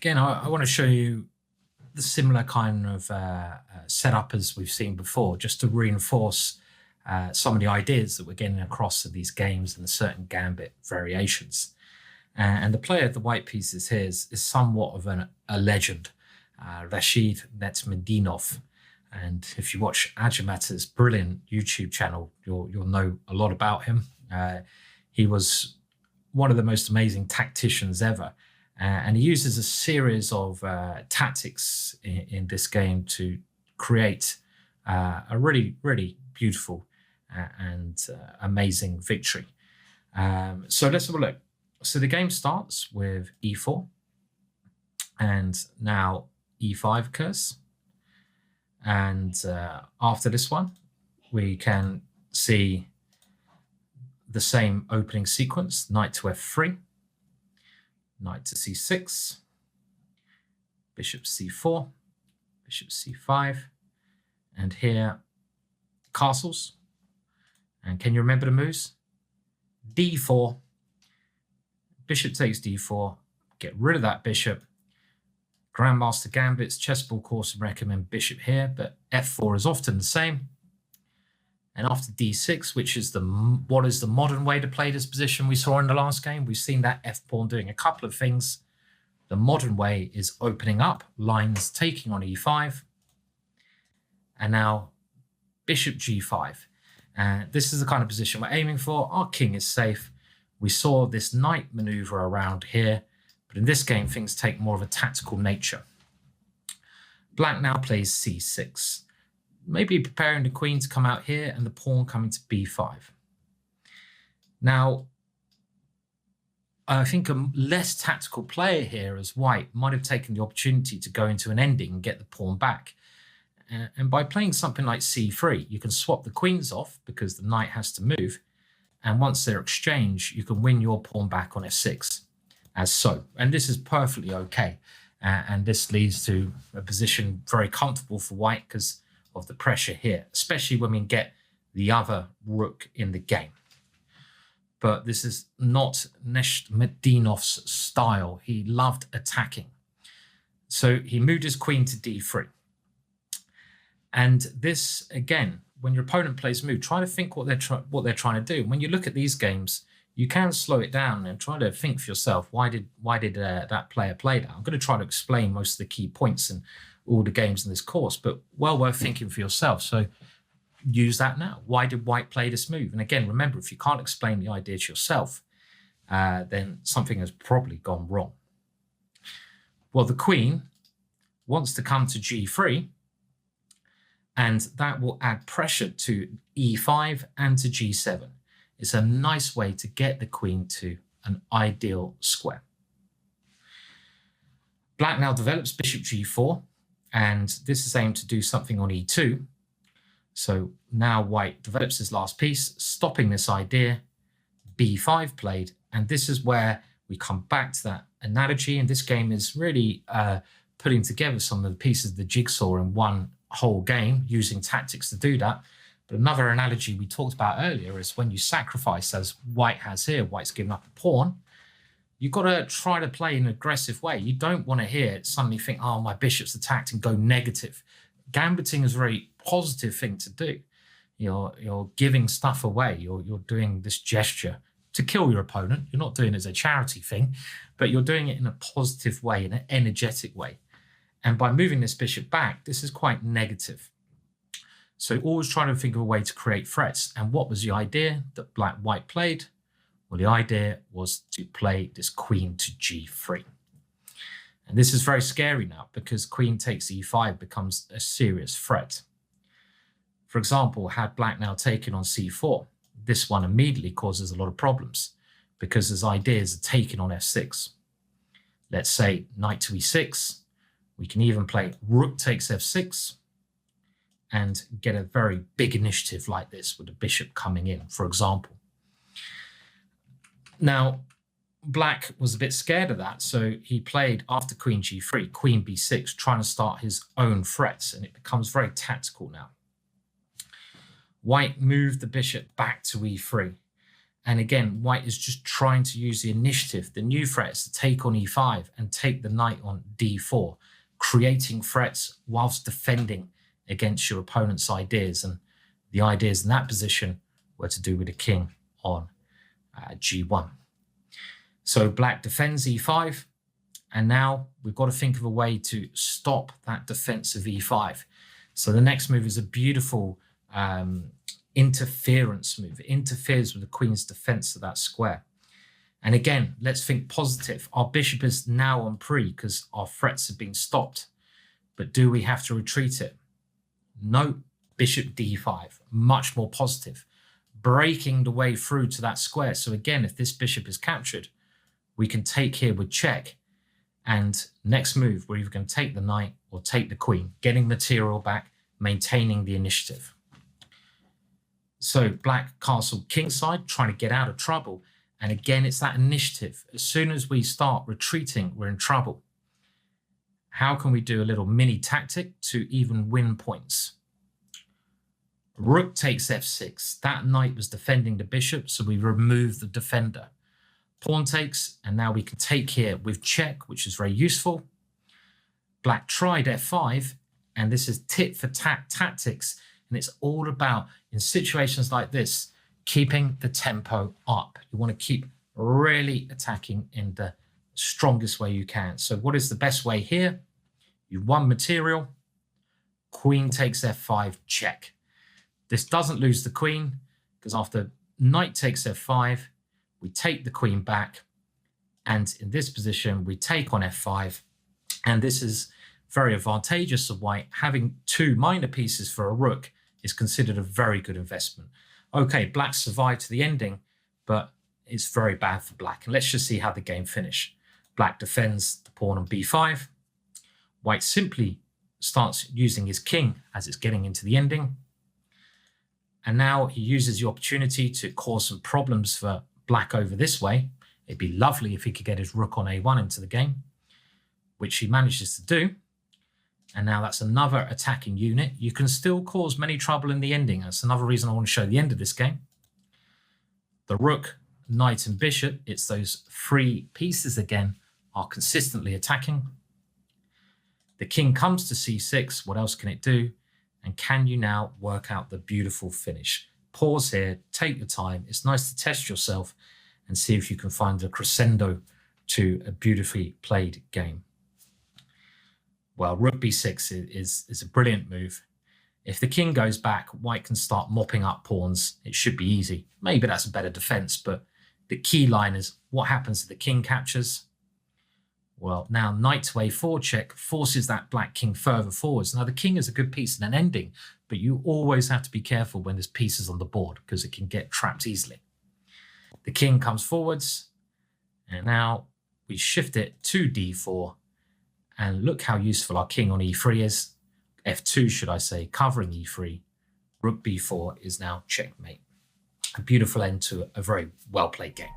Again, I want to show you the similar kind of setup as we've seen before, just to reinforce some of the ideas that we're getting across in these games and the certain gambit variations. And the player of the white pieces here is somewhat of a legend, Rashid Nezhmetdinov. And if you watch Nezhmetdinov's brilliant YouTube channel, you'll know a lot about him. He was one of the most amazing tacticians ever. And he uses a series of tactics in this game to create a really, really beautiful and amazing victory. So let's have a look. So the game starts with e4, and now e5 occurs. And after this one, we can see the same opening sequence: knight to f3, knight to c6, bishop c4, bishop c5, and here castles. And can you remember the moves? d4, bishop takes d4, get rid of that bishop. Grandmaster Gambit's chessboard course would recommend bishop here, but f4 is often the same. And after d6, which is what is the modern way to play this position we saw in the last game, we've seen that f-pawn doing a couple of things. The modern way is opening up, lines taking on e5. And now bishop g5. This is the kind of position we're aiming for. Our king is safe. We saw this knight maneuver around here, but in this game, things take more of a tactical nature. Black now plays c6. Maybe preparing the queen to come out here and the pawn coming to b5. Now, I think a less tactical player here as white might have taken the opportunity to go into an ending and get the pawn back. And by playing something like c3, you can swap the queens off because the knight has to move. And once they're exchanged, you can win your pawn back on f6, as so. And this is perfectly okay. And this leads to a position very comfortable for white because of the pressure here, especially when we get the other rook in the game. But this is not Nezhmetdinov's style. He loved attacking. So he moved his queen to d3. And this, again, when your opponent plays a move, try to think what they're trying to do. When you look at these games, you can slow it down and try to think for yourself, why did that player play that? I'm going to try to explain most of the key points in all the games in this course, but well worth thinking for yourself. So use that now. Why did white play this move? And again, remember, if you can't explain the idea to yourself, then something has probably gone wrong. Well, the queen wants to come to g3, and that will add pressure to e5 and to g7. It's a nice way to get the queen to an ideal square. Black now develops bishop g4, and this is aimed to do something on e2. So now white develops his last piece, stopping this idea. b5 played, and this is where we come back to that analogy. And this game is really putting together some of the pieces of the jigsaw in one whole game, using tactics to do that. But another analogy we talked about earlier is when you sacrifice, as white has here, white's given up a pawn, you've got to try to play in an aggressive way. You don't want to hear it suddenly think, oh, my bishop's attacked, and go negative. Gambiting is a very positive thing to do. You're giving stuff away. You're doing this gesture to kill your opponent. You're not doing it as a charity thing, but you're doing it in a positive way, in an energetic way. And by moving this bishop back, this is quite negative. So always trying to think of a way to create threats. And what was the idea that white played? Well, the idea was to play this queen to g3. And this is very scary now because queen takes e5 becomes a serious threat. For example, had black now taken on c4, this one immediately causes a lot of problems because his ideas are taken on f6. Let's say knight to e6. We can even play rook takes f6 and get a very big initiative like this with the bishop coming in, for example. Now, black was a bit scared of that, so he played after queen g3, queen b6, trying to start his own threats, and it becomes very tactical now. White moved the bishop back to e3, And again, white is just trying to use the initiative, the new threats, to take on e5 and take the knight on d4, creating threats whilst defending against your opponent's ideas. And the ideas in that position were to do with the king on g1. So black defends e5, and now we've got to think of a way to stop that defense of e5. So the next move is a beautiful interference move. It interferes with the queen's defense of that square. And again, let's think positive. Our bishop is now on pre because our threats have been stopped. But do we have to retreat it? No. Bishop d5, much more positive, breaking the way through to that square. So again, if this bishop is captured, we can take here with check. And next move, we're either going to take the knight or take the queen, getting material back, maintaining the initiative. So black castle kingside, trying to get out of trouble. And again, it's that initiative. As soon as we start retreating, we're in trouble. How can we do a little mini tactic to even win points? Rook takes f6. That knight was defending the bishop, so we remove the defender. Pawn takes, and now we can take here with check, which is very useful. Black tried f5, and this is tit for tat tactics, and it's all about, in situations like this, keeping the tempo up. You want to keep really attacking in the strongest way you can. So what is the best way here? You've won material. Queen takes f5, check. This doesn't lose the queen, because after knight takes f5, we take the queen back. And in this position, we take on f5. And this is very advantageous of white. Having two minor pieces for a rook is considered a very good investment. Okay, black survived to the ending, but it's very bad for black. And let's just see how the game finished. Black defends the pawn on b5. White simply starts using his king as it's getting into the ending. And now he uses the opportunity to cause some problems for black over this way. It'd be lovely if he could get his rook on a1 into the game, which he manages to do. And now that's another attacking unit. You can still cause many trouble in the ending. That's another reason I want to show the end of this game. The rook, knight, and bishop, it's those three pieces again, are consistently attacking. The king comes to c6. What else can it do? And can you now work out the beautiful finish? Pause here, take your time. It's nice to test yourself and see if you can find a crescendo to a beautifully played game. Well, rook b6 is a brilliant move. If the king goes back, white can start mopping up pawns. It should be easy. Maybe that's a better defense, but the key line is what happens if the king captures? Well, now knight to a4 check forces that black king further forwards. Now, the king is a good piece in an ending, but you always have to be careful when there's pieces on the board because it can get trapped easily. The king comes forwards, and now we shift it to d4. And look how useful our king on e3 is. f2, should I say, covering e3. Rook b4 is now checkmate. A beautiful end to a very well-played game.